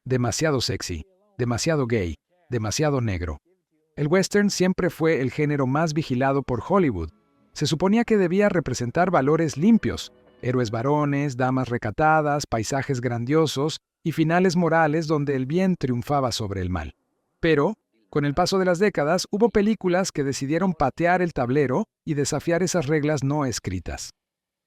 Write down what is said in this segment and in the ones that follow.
demasiado sexy, demasiado gay, demasiado negro. El western siempre fue el género más vigilado por Hollywood. Se suponía que debía representar valores limpios, héroes varones, damas recatadas, paisajes grandiosos y finales morales donde el bien triunfaba sobre el mal. Pero, con el paso de las décadas, hubo películas que decidieron patear el tablero y desafiar esas reglas no escritas.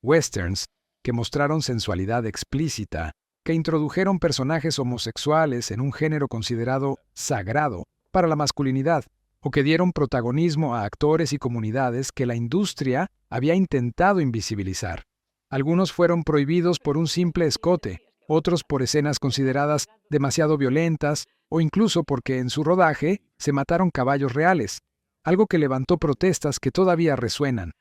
Westerns, que mostraron sensualidad explícita, que introdujeron personajes homosexuales en un género considerado sagrado para la masculinidad, o que dieron protagonismo a actores y comunidades que la industria había intentado invisibilizar. Algunos fueron prohibidos por un simple escote, otros por escenas consideradas demasiado violentas, o incluso porque en su rodaje se mataron caballos reales, algo que levantó protestas que todavía resuenan.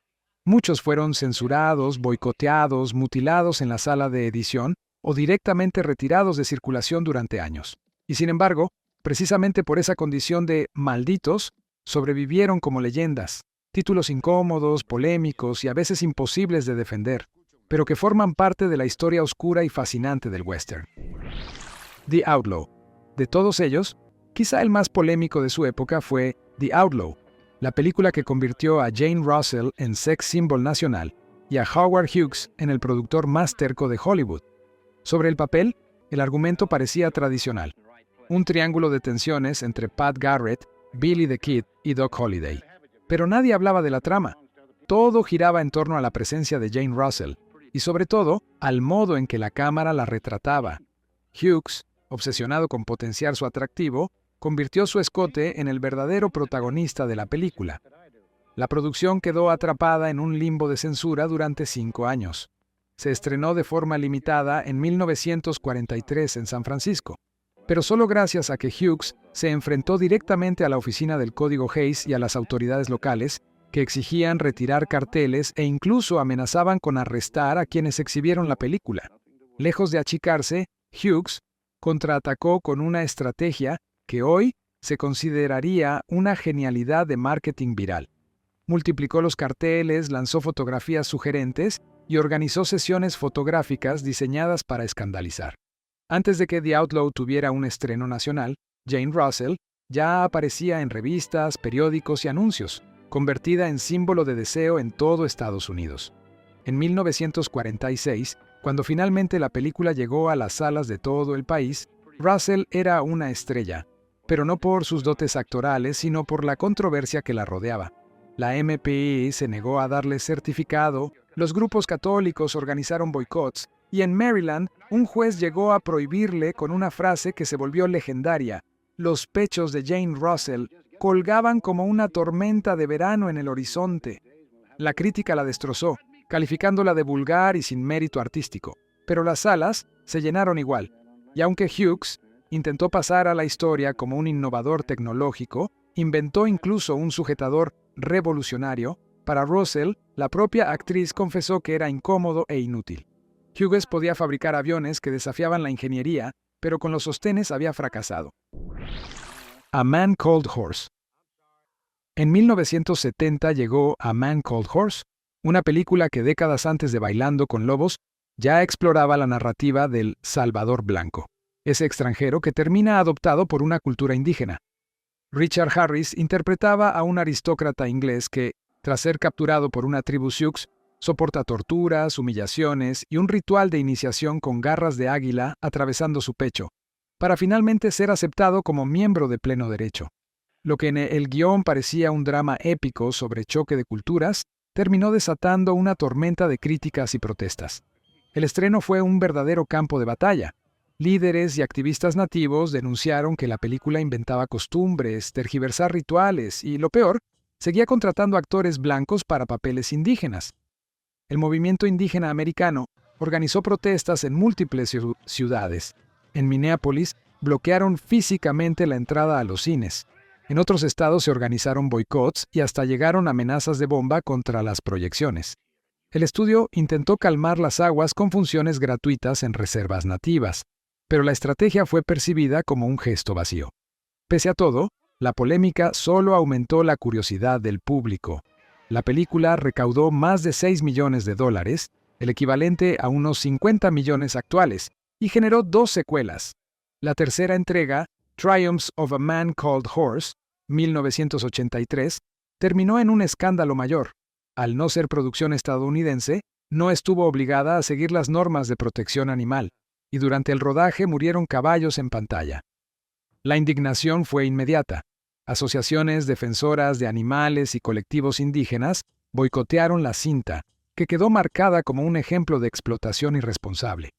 Muchos fueron censurados, boicoteados, mutilados en la sala de edición o directamente retirados de circulación durante años. Y sin embargo, precisamente por esa condición de malditos, sobrevivieron como leyendas, títulos incómodos, polémicos y a veces imposibles de defender, pero que forman parte de la historia oscura y fascinante del western. The Outlaw. De todos ellos, quizá el más polémico de su época fue The Outlaw, la película que convirtió a Jane Russell en sex symbol nacional y a Howard Hughes en el productor más terco de Hollywood. Sobre el papel, el argumento parecía tradicional. Un triángulo de tensiones entre Pat Garrett, Billy the Kid y Doc Holliday. Pero nadie hablaba de la trama. Todo giraba en torno a la presencia de Jane Russell y sobre todo al modo en que la cámara la retrataba. Hughes, obsesionado con potenciar su atractivo, convirtió su escote en el verdadero protagonista de la película. La producción quedó atrapada en un limbo de censura durante 5 años. Se estrenó de forma limitada en 1943 en San Francisco, pero solo gracias a que Hughes se enfrentó directamente a la oficina del Código Hays y a las autoridades locales, que exigían retirar carteles e incluso amenazaban con arrestar a quienes exhibieron la película. Lejos de achicarse, Hughes contraatacó con una estrategia que hoy se consideraría una genialidad de marketing viral. Multiplicó los carteles, lanzó fotografías sugerentes y organizó sesiones fotográficas diseñadas para escandalizar. Antes de que The Outlaw tuviera un estreno nacional, Jane Russell ya aparecía en revistas, periódicos y anuncios, convertida en símbolo de deseo en todo Estados Unidos. En 1946, cuando finalmente la película llegó a las salas de todo el país, Russell era una estrella, pero no por sus dotes actorales, sino por la controversia que la rodeaba. La MPI se negó a darle certificado, los grupos católicos organizaron boicots, y en Maryland, un juez llegó a prohibirle con una frase que se volvió legendaria: los pechos de Jane Russell colgaban como una tormenta de verano en el horizonte. La crítica la destrozó, calificándola de vulgar y sin mérito artístico, pero las salas se llenaron igual, y aunque Hughes intentó pasar a la historia como un innovador tecnológico, inventó incluso un sujetador revolucionario, para Russell, la propia actriz confesó que era incómodo e inútil. Hughes podía fabricar aviones que desafiaban la ingeniería, pero con los sostenes había fracasado. A Man Called Horse. En 1970 llegó A Man Called Horse, una película que décadas antes de Bailando con Lobos ya exploraba la narrativa del Salvador Blanco, ese extranjero que termina adoptado por una cultura indígena. Richard Harris interpretaba a un aristócrata inglés que, tras ser capturado por una tribu Sioux, soporta torturas, humillaciones y un ritual de iniciación con garras de águila atravesando su pecho, para finalmente ser aceptado como miembro de pleno derecho. Lo que en el guión parecía un drama épico sobre choque de culturas, terminó desatando una tormenta de críticas y protestas. El estreno fue un verdadero campo de batalla. Líderes y activistas nativos denunciaron que la película inventaba costumbres, tergiversar rituales y, lo peor, seguía contratando actores blancos para papeles indígenas. El movimiento indígena americano organizó protestas en múltiples ciudades. En Minneapolis, bloquearon físicamente la entrada a los cines. En otros estados se organizaron boicots y hasta llegaron amenazas de bomba contra las proyecciones. El estudio intentó calmar las aguas con funciones gratuitas en reservas nativas, pero la estrategia fue percibida como un gesto vacío. Pese a todo, la polémica solo aumentó la curiosidad del público. La película recaudó más de $6 millones, el equivalente a unos 50 millones actuales, y generó 2 secuelas. La tercera entrega, Triumphs of a Man Called Horse, 1983, terminó en un escándalo mayor. Al no ser producción estadounidense, no estuvo obligada a seguir las normas de protección animal, y durante el rodaje murieron caballos en pantalla. La indignación fue inmediata. Asociaciones defensoras de animales y colectivos indígenas boicotearon la cinta, que quedó marcada como un ejemplo de explotación irresponsable.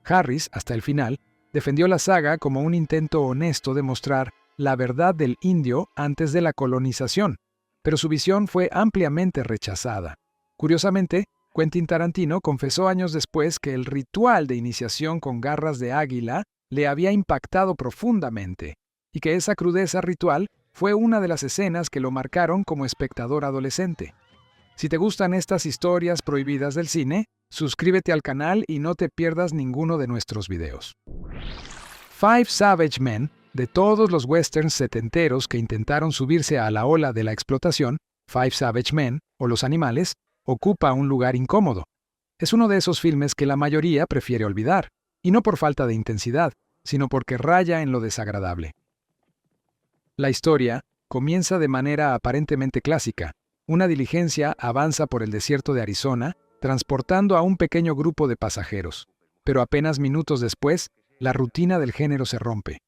Harris, hasta el final, defendió la saga como un intento honesto de mostrar la verdad del indio antes de la colonización, pero su visión fue ampliamente rechazada. Curiosamente, Quentin Tarantino confesó años después que el ritual de iniciación con garras de águila le había impactado profundamente, y que esa crudeza ritual fue una de las escenas que lo marcaron como espectador adolescente. Si te gustan estas historias prohibidas del cine, suscríbete al canal y no te pierdas ninguno de nuestros videos. Five Savage Men, de todos los westerns setenteros que intentaron subirse a la ola de la explotación, Five Savage Men, o Los Animales, ocupa un lugar incómodo. Es uno de esos filmes que la mayoría prefiere olvidar, y no por falta de intensidad, sino porque raya en lo desagradable. La historia comienza de manera aparentemente clásica. Una diligencia avanza por el desierto de Arizona, transportando a un pequeño grupo de pasajeros. Pero apenas minutos después, la rutina del género se rompe.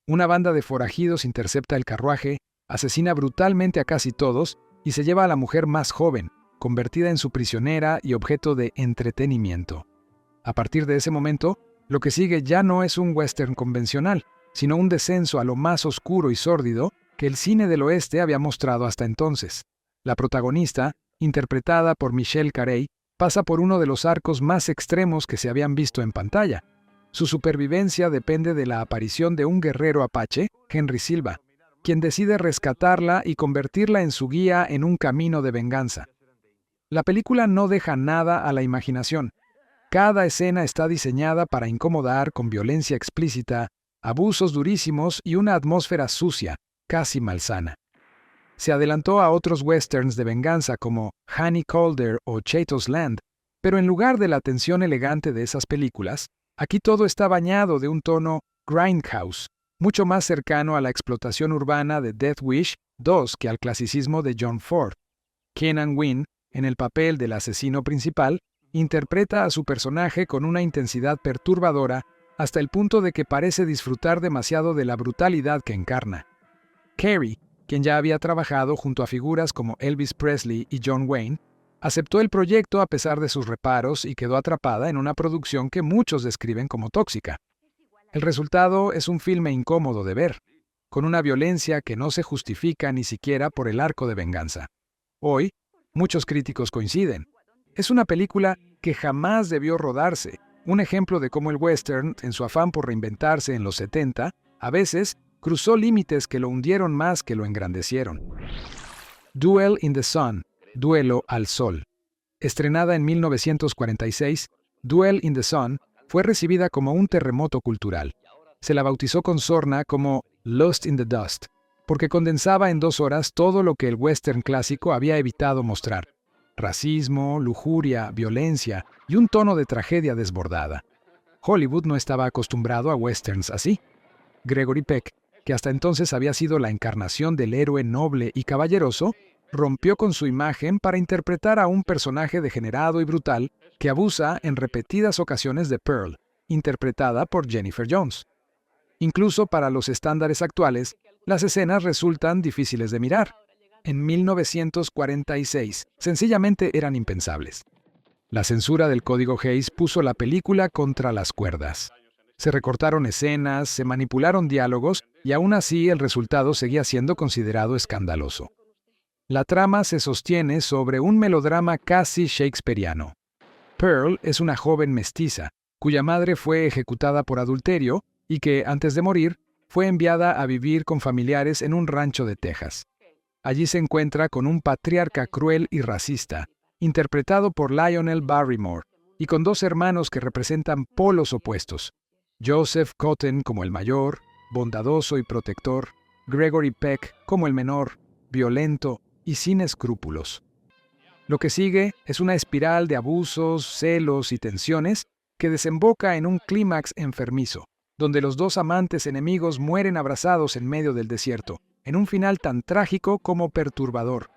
Una banda de forajidos intercepta el carruaje, asesina brutalmente a casi todos y se lleva a la mujer más joven, convertida en su prisionera y objeto de entretenimiento. A partir de ese momento, lo que sigue ya no es un western convencional, sino un descenso a lo más oscuro y sórdido que el cine del oeste había mostrado hasta entonces. La protagonista, interpretada por Michelle Carey, pasa por uno de los arcos más extremos que se habían visto en pantalla. Su supervivencia depende de la aparición de un guerrero apache, Henry Silva, quien decide rescatarla y convertirla en su guía en un camino de venganza. La película no deja nada a la imaginación. Cada escena está diseñada para incomodar con violencia explícita, abusos durísimos y una atmósfera sucia, casi malsana. Se adelantó a otros westerns de venganza como Honey Calder o Chato's Land, pero en lugar de la tensión elegante de esas películas, aquí todo está bañado de un tono grindhouse, mucho más cercano a la explotación urbana de Death Wish 2 que al clasicismo de John Ford. Keenan Wynn, en el papel del asesino principal, interpreta a su personaje con una intensidad perturbadora hasta el punto de que parece disfrutar demasiado de la brutalidad que encarna. Carey, quien ya había trabajado junto a figuras como Elvis Presley y John Wayne, aceptó el proyecto a pesar de sus reparos y quedó atrapada en una producción que muchos describen como tóxica. El resultado es un filme incómodo de ver, con una violencia que no se justifica ni siquiera por el arco de venganza. Hoy, muchos críticos coinciden. Es una película que jamás debió rodarse, un ejemplo de cómo el western, en su afán por reinventarse en los 70, a veces cruzó límites que lo hundieron más que lo engrandecieron. Duel in the Sun, Duelo al Sol. Estrenada en 1946, Duel in the Sun fue recibida como un terremoto cultural. Se la bautizó con sorna como Lost in the Dust, porque condensaba en 2 horas todo lo que el western clásico había evitado mostrar: racismo, lujuria, violencia y un tono de tragedia desbordada. Hollywood no estaba acostumbrado a westerns así. Gregory Peck, que hasta entonces había sido la encarnación del héroe noble y caballeroso, rompió con su imagen para interpretar a un personaje degenerado y brutal que abusa en repetidas ocasiones de Pearl, interpretada por Jennifer Jones. Incluso para los estándares actuales, las escenas resultan difíciles de mirar. En 1946, sencillamente eran impensables. La censura del Código Hays puso la película contra las cuerdas. Se recortaron escenas, se manipularon diálogos y aún así el resultado seguía siendo considerado escandaloso. La trama se sostiene sobre un melodrama casi shakespeariano. Pearl es una joven mestiza, cuya madre fue ejecutada por adulterio y que, antes de morir, fue enviada a vivir con familiares en un rancho de Texas. Allí se encuentra con un patriarca cruel y racista, interpretado por Lionel Barrymore, y con 2 hermanos que representan polos opuestos: Joseph Cotten como el mayor, bondadoso y protector; Gregory Peck como el menor, violento y sin escrúpulos. Lo que sigue es una espiral de abusos, celos y tensiones que desemboca en un clímax enfermizo. donde los dos amantes enemigos mueren abrazados en medio del desierto, en un final tan trágico como perturbador.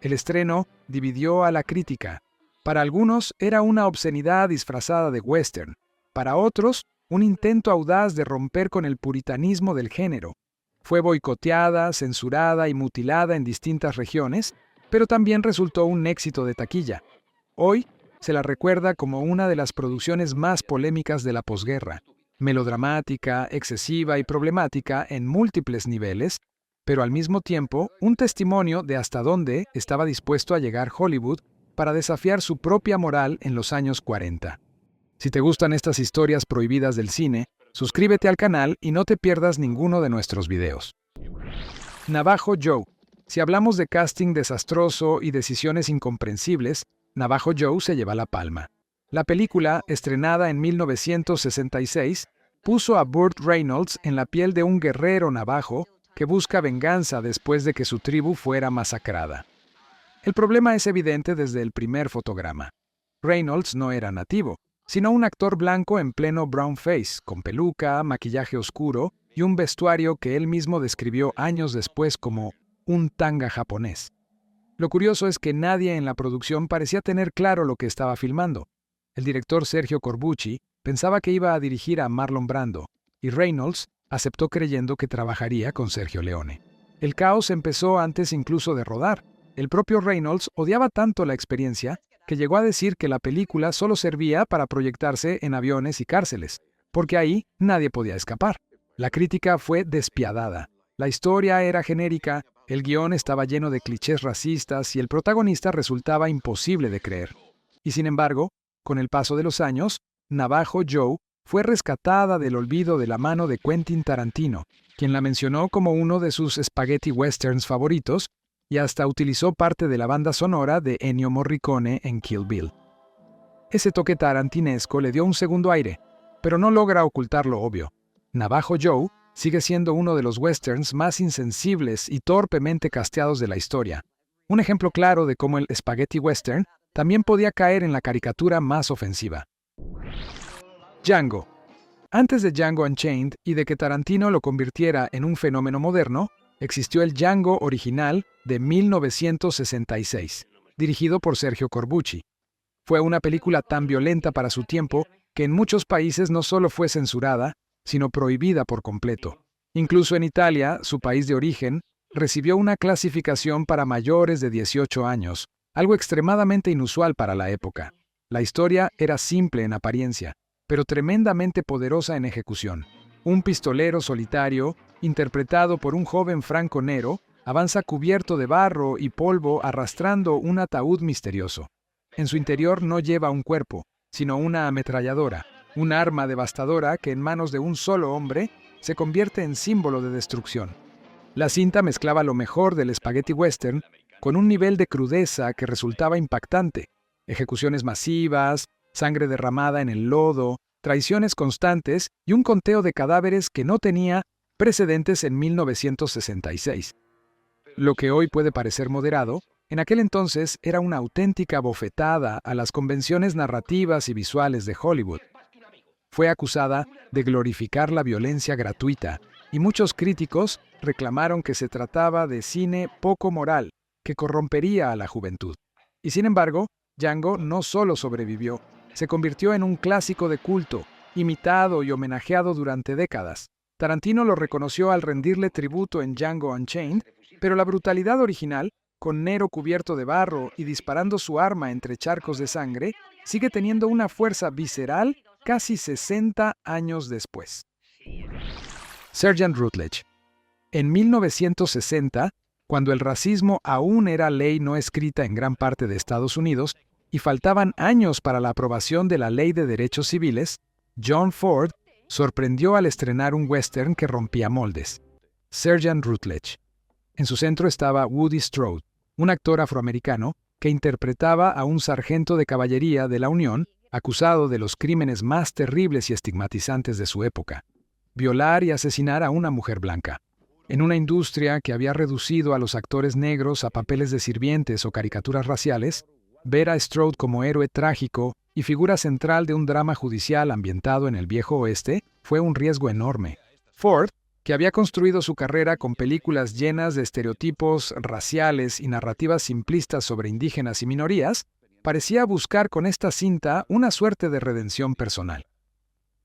El estreno dividió a la crítica. Para algunos era una obscenidad disfrazada de western, para otros un intento audaz de romper con el puritanismo del género. Fue boicoteada, censurada y mutilada en distintas regiones, pero también resultó un éxito de taquilla. Hoy se la recuerda como una de las producciones más polémicas de la posguerra, melodramática, excesiva y problemática en múltiples niveles, pero al mismo tiempo un testimonio de hasta dónde estaba dispuesto a llegar Hollywood para desafiar su propia moral en los años 40. Si te gustan estas historias prohibidas del cine, suscríbete al canal y no te pierdas ninguno de nuestros videos. Navajo Joe. Si hablamos de casting desastroso y decisiones incomprensibles, Navajo Joe se lleva la palma. La película, estrenada en 1966, puso a Burt Reynolds en la piel de un guerrero navajo que busca venganza después de que su tribu fuera masacrada. El problema es evidente desde el primer fotograma. Reynolds no era nativo, sino un actor blanco en pleno brownface, con peluca, maquillaje oscuro y un vestuario que él mismo describió años después como un tanga japonés. Lo curioso es que nadie en la producción parecía tener claro lo que estaba filmando. El director Sergio Corbucci pensaba que iba a dirigir a Marlon Brando, y Reynolds aceptó creyendo que trabajaría con Sergio Leone. El caos empezó antes incluso de rodar. El propio Reynolds odiaba tanto la experiencia que llegó a decir que la película solo servía para proyectarse en aviones y cárceles, porque ahí nadie podía escapar. La crítica fue despiadada. La historia era genérica, el guión estaba lleno de clichés racistas y el protagonista resultaba imposible de creer. Y sin embargo, con el paso de los años, Navajo Joe fue rescatada del olvido de la mano de Quentin Tarantino, quien la mencionó como uno de sus spaghetti westerns favoritos y hasta utilizó parte de la banda sonora de Ennio Morricone en Kill Bill. Ese toque tarantinesco le dio un segundo aire, pero no logra ocultar lo obvio. Navajo Joe sigue siendo uno de los westerns más insensibles y torpemente casteados de la historia. Un ejemplo claro de cómo el spaghetti western también podía caer en la caricatura más ofensiva. Django. Antes de Django Unchained y de que Tarantino lo convirtiera en un fenómeno moderno, existió el Django original de 1966, dirigido por Sergio Corbucci. Fue una película tan violenta para su tiempo que en muchos países no solo fue censurada, sino prohibida por completo. Incluso en Italia, su país de origen, recibió una clasificación para mayores de 18 años, algo extremadamente inusual para la época. La historia era simple en apariencia, pero tremendamente poderosa en ejecución. Un pistolero solitario, interpretado por un joven franco-nero, avanza cubierto de barro y polvo arrastrando un ataúd misterioso. En su interior no lleva un cuerpo, sino una ametralladora, un arma devastadora que en manos de un solo hombre se convierte en símbolo de destrucción. La cinta mezclaba lo mejor del spaghetti western con un nivel de crudeza que resultaba impactante. Ejecuciones masivas, sangre derramada en el lodo, traiciones constantes y un conteo de cadáveres que no tenía precedentes en 1966. Lo que hoy puede parecer moderado, en aquel entonces era una auténtica bofetada a las convenciones narrativas y visuales de Hollywood. Fue acusada de glorificar la violencia gratuita, y muchos críticos reclamaron que se trataba de cine poco moral, que corrompería a la juventud. Y sin embargo, Django no solo sobrevivió, se convirtió en un clásico de culto, imitado y homenajeado durante décadas. Tarantino lo reconoció al rendirle tributo en Django Unchained, pero la brutalidad original, con Nero cubierto de barro y disparando su arma entre charcos de sangre, sigue teniendo una fuerza visceral casi 60 años después. Sergeant Rutledge. En 1960, cuando el racismo aún era ley no escrita en gran parte de Estados Unidos y faltaban años para la aprobación de la Ley de Derechos Civiles, John Ford sorprendió al estrenar un western que rompía moldes, Sergeant Rutledge. En su centro estaba Woody Strode, un actor afroamericano que interpretaba a un sargento de caballería de la Unión acusado de los crímenes más terribles y estigmatizantes de su época: violar y asesinar a una mujer blanca. En una industria que había reducido a los actores negros a papeles de sirvientes o caricaturas raciales, ver a Strode como héroe trágico y figura central de un drama judicial ambientado en el Viejo Oeste fue un riesgo enorme. Ford, que había construido su carrera con películas llenas de estereotipos raciales y narrativas simplistas sobre indígenas y minorías, parecía buscar con esta cinta una suerte de redención personal.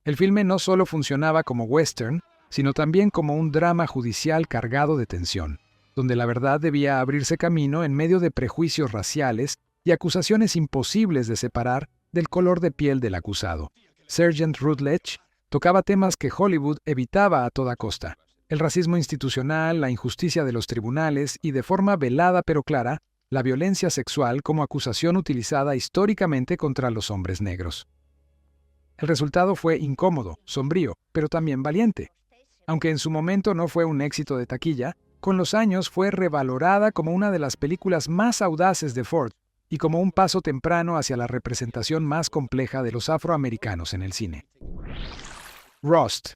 El filme no solo funcionaba como western, sino también como un drama judicial cargado de tensión, donde la verdad debía abrirse camino en medio de prejuicios raciales y acusaciones imposibles de separar del color de piel del acusado. Sergeant Rutledge tocaba temas que Hollywood evitaba a toda costa: el racismo institucional, la injusticia de los tribunales y, de forma velada pero clara, la violencia sexual como acusación utilizada históricamente contra los hombres negros. El resultado fue incómodo, sombrío, pero también valiente. Aunque en su momento no fue un éxito de taquilla, con los años fue revalorada como una de las películas más audaces de Ford y como un paso temprano hacia la representación más compleja de los afroamericanos en el cine. Rust.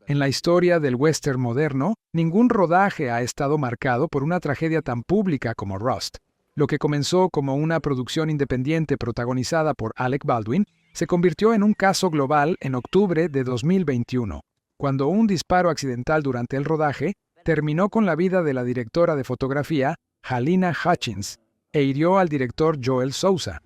En la historia del western moderno, ningún rodaje ha estado marcado por una tragedia tan pública como Rust. Lo que comenzó como una producción independiente protagonizada por Alec Baldwin se convirtió en un caso global en octubre de 2021, cuando un disparo accidental durante el rodaje terminó con la vida de la directora de fotografía, Halyna Hutchins, e hirió al director Joel Souza.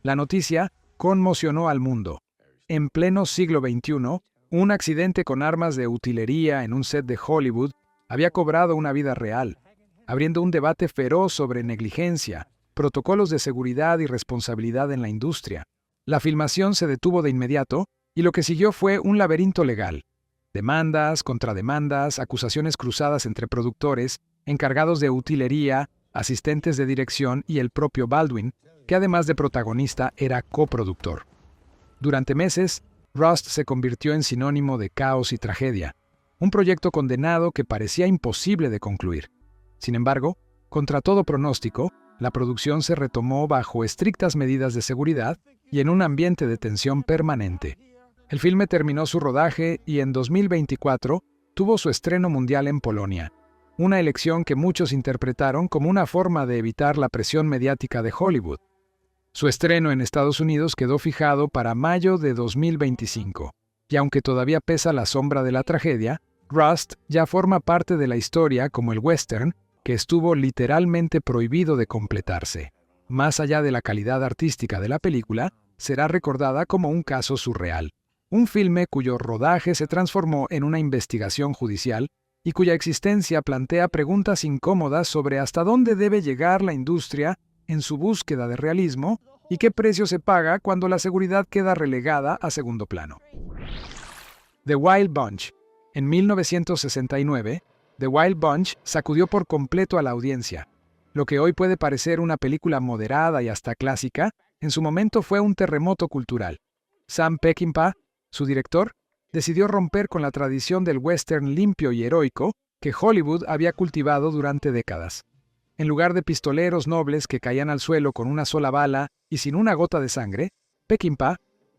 La noticia conmocionó al mundo. En pleno siglo XXI, un accidente con armas de utilería en un set de Hollywood había cobrado una vida real, abriendo un debate feroz sobre negligencia, protocolos de seguridad y responsabilidad en la industria. La filmación se detuvo de inmediato y lo que siguió fue un laberinto legal. Demandas, contrademandas, acusaciones cruzadas entre productores, encargados de utilería, asistentes de dirección y el propio Baldwin, que además de protagonista era coproductor. Durante meses, Rust se convirtió en sinónimo de caos y tragedia, un proyecto condenado que parecía imposible de concluir. Sin embargo, contra todo pronóstico, la producción se retomó bajo estrictas medidas de seguridad y en un ambiente de tensión permanente. El filme terminó su rodaje y en 2024 tuvo su estreno mundial en Polonia, una elección que muchos interpretaron como una forma de evitar la presión mediática de Hollywood. Su estreno en Estados Unidos quedó fijado para mayo de 2025, y aunque todavía pesa la sombra de la tragedia, Rust ya forma parte de la historia como el western que estuvo literalmente prohibido de completarse. Más allá de la calidad artística de la película, será recordada como un caso surreal, un filme cuyo rodaje se transformó en una investigación judicial y cuya existencia plantea preguntas incómodas sobre hasta dónde debe llegar la industria en su búsqueda de realismo y qué precio se paga cuando la seguridad queda relegada a segundo plano. The Wild Bunch. En 1969, The Wild Bunch sacudió por completo a la audiencia. Lo que hoy puede parecer una película moderada y hasta clásica, en su momento fue un terremoto cultural. Sam Peckinpah, su director, decidió romper con la tradición del western limpio y heroico que Hollywood había cultivado durante décadas. En lugar de pistoleros nobles que caían al suelo con una sola bala y sin una gota de sangre, Peckinpah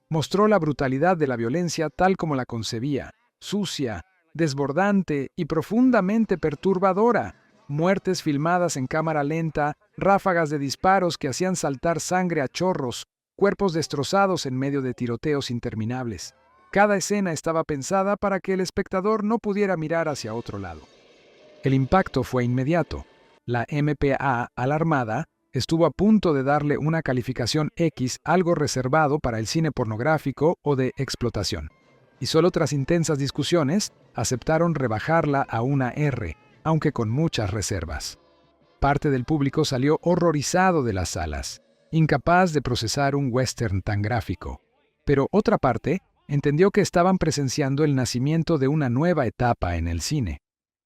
mostró la brutalidad de la violencia tal como la concebía, sucia, desbordante y profundamente perturbadora. Muertes filmadas en cámara lenta, ráfagas de disparos que hacían saltar sangre a chorros, cuerpos destrozados en medio de tiroteos interminables. Cada escena estaba pensada para que el espectador no pudiera mirar hacia otro lado. El impacto fue inmediato. La MPA, alarmada, estuvo a punto de darle una calificación X, algo reservado para el cine pornográfico o de explotación. Y solo tras intensas discusiones, aceptaron rebajarla a una R, aunque con muchas reservas. Parte del público salió horrorizado de las salas, incapaz de procesar un western tan gráfico. Pero otra parte entendió que estaban presenciando el nacimiento de una nueva etapa en el cine.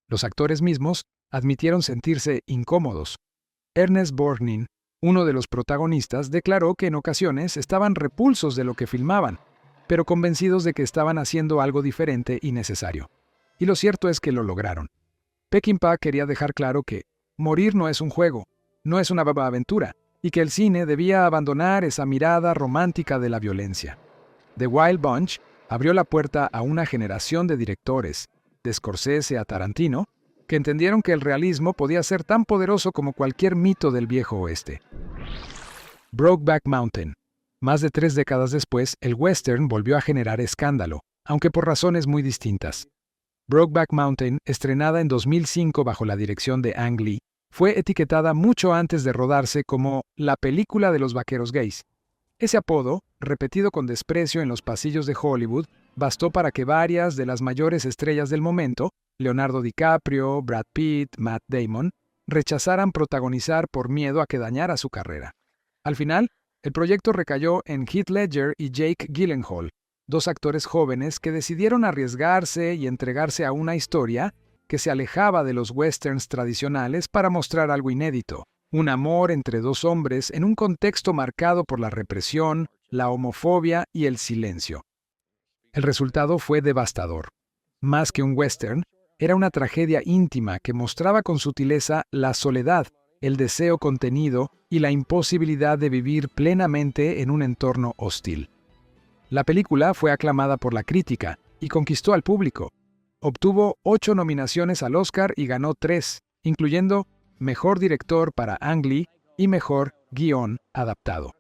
Los actores mismos admitieron sentirse incómodos. Ernest Borgnine, uno de los protagonistas, declaró que en ocasiones estaban repulsos de lo que filmaban, pero convencidos de que estaban haciendo algo diferente y necesario. Y lo cierto es que lo lograron. Peckinpah quería dejar claro que morir no es un juego, no es una aventura, y que el cine debía abandonar esa mirada romántica de la violencia. The Wild Bunch abrió la puerta a una generación de directores, de Scorsese a Tarantino, que entendieron que el realismo podía ser tan poderoso como cualquier mito del viejo oeste. Brokeback Mountain. Más de 3 décadas después, el western volvió a generar escándalo. aunque por razones muy distintas. Brokeback Mountain, estrenada en 2005 bajo la dirección de Ang Lee, fue etiquetada mucho antes de rodarse como la película de los vaqueros gays. Ese apodo, repetido con desprecio en los pasillos de Hollywood, bastó para que varias de las mayores estrellas del momento, Leonardo DiCaprio, Brad Pitt, Matt Damon, rechazaran protagonizar por miedo a que dañara su carrera. Al final, el proyecto recayó en Heath Ledger y Jake Gyllenhaal, dos actores jóvenes que decidieron arriesgarse y entregarse a una historia que se alejaba de los westerns tradicionales para mostrar algo inédito, un amor entre dos hombres en un contexto marcado por la represión, la homofobia y el silencio. El resultado fue devastador. Más que un western, era una tragedia íntima que mostraba con sutileza la soledad, el deseo contenido y la imposibilidad de vivir plenamente en un entorno hostil. La película fue aclamada por la crítica y conquistó al público. Obtuvo 8 nominaciones al Oscar y ganó 3, incluyendo Mejor Director para Ang Lee y Mejor Guión Adaptado.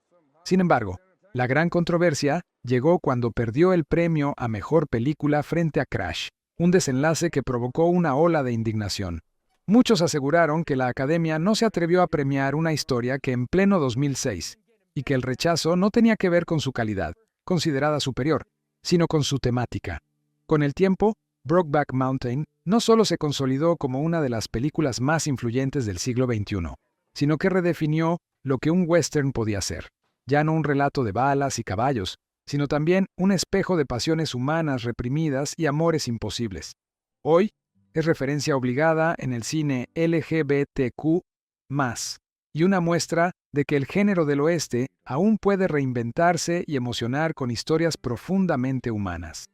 Sin embargo, la gran controversia llegó cuando perdió el premio a Mejor Película frente a Crash, un desenlace que provocó una ola de indignación. Muchos aseguraron que la Academia no se atrevió a premiar una historia que en pleno 2006, y que el rechazo no tenía que ver con su calidad, considerada superior, sino con su temática. Con el tiempo, Brokeback Mountain no solo se consolidó como una de las películas más influyentes del siglo XXI, sino que redefinió lo que un western podía ser. Ya no un relato de balas y caballos, sino también un espejo de pasiones humanas reprimidas y amores imposibles. Hoy, es referencia obligada en el cine LGBTQ+, y una muestra de que el género del oeste aún puede reinventarse y emocionar con historias profundamente humanas.